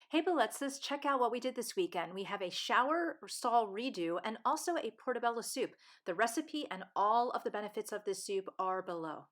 Hey Beletzes, check out what we did this weekend. We have a shower stall redo and also a portobello soup. The recipe and all of the benefits of this soup are below.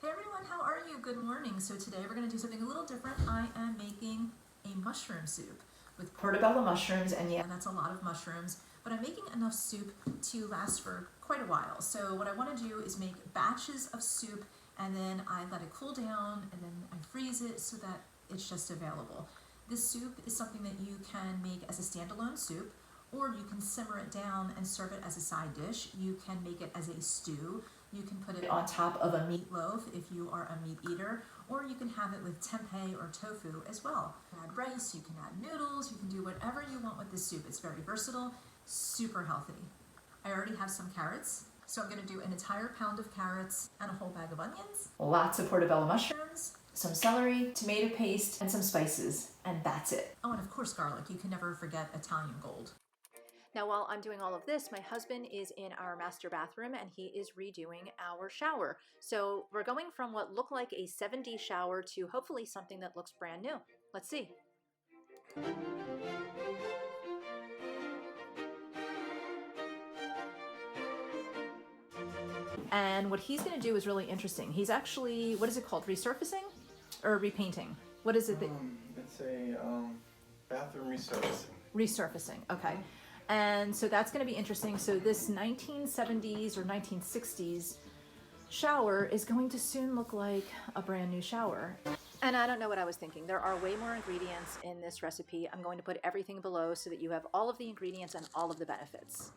Hey everyone, how are you? Good morning. So today we're going to do something a little different. I am making a mushroom soup with portobello mushrooms, and yeah, that's a lot of mushrooms, but I'm making enough soup to last for quite a while. So what I want to do is make batches of soup, and then I let it cool down, and then I freeze it so that it's just available. This soup is something that you can make as a standalone soup, or you can simmer it down and serve it as a side dish. You can make it as a stew. You can put it on top of a meatloaf if you are a meat eater, or you can have it with tempeh or tofu as well. You can add rice, you can add noodles, you can do whatever you want with this soup. It's very versatile, super healthy. I already have some carrots, so I'm going to do an entire pound of carrots and a whole bag of onions, lots of portobello mushrooms, some celery, tomato paste, and some spices, and that's it. Oh, and of course garlic. You can never forget Italian gold. Now, while I'm doing all of this, my husband is in our master bathroom and he is redoing our shower. So we're going from what looked like a 7D shower to hopefully something that looks brand new. Let's see. And what he's going to do is really interesting. He's actually, what is it called? Resurfacing or repainting? What is it that? It's a bathroom resurfacing. Resurfacing, okay. And so that's going to be interesting. So this 1970s or 1960s shower is going to soon look like a brand new shower. And I don't know what I was thinking. There are way more ingredients in this recipe. I'm going to put everything below so that you have all of the ingredients and all of the benefits.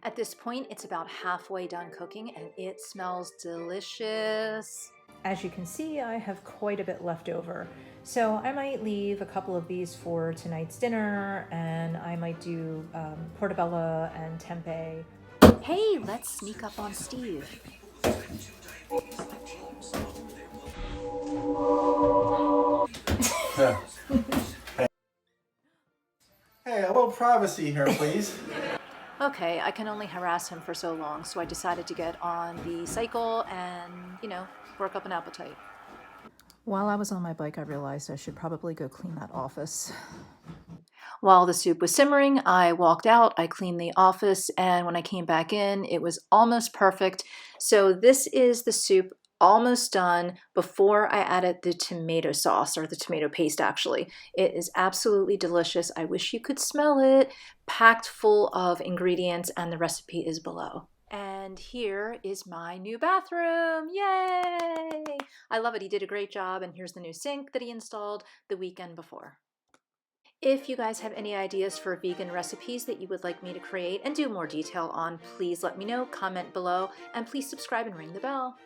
At this point, it's about halfway done cooking and it smells delicious. As you can see, I have quite a bit left over. So I might leave a couple of these for tonight's dinner, and I might do portobello and tempeh. Hey, let's sneak up on Steve. Hey, a little privacy here, please. Okay, I can only harass him for so long, so I decided to get on the cycle and, work up an appetite. While I was on my bike, I realized I should probably go clean that office. While the soup was simmering, I walked out, I cleaned the office, and when I came back in, it was almost perfect. So this is the soup almost done before I added the tomato sauce, or the tomato paste actually. It is absolutely delicious. I wish you could smell it. Packed full of ingredients, and the recipe is below. And here is my new bathroom. Yay! I love it. He did a great job, and here's the new sink that he installed the weekend before. If you guys have any ideas for vegan recipes that you would like me to create and do more detail on, please let me know, comment below, and please subscribe and ring the bell.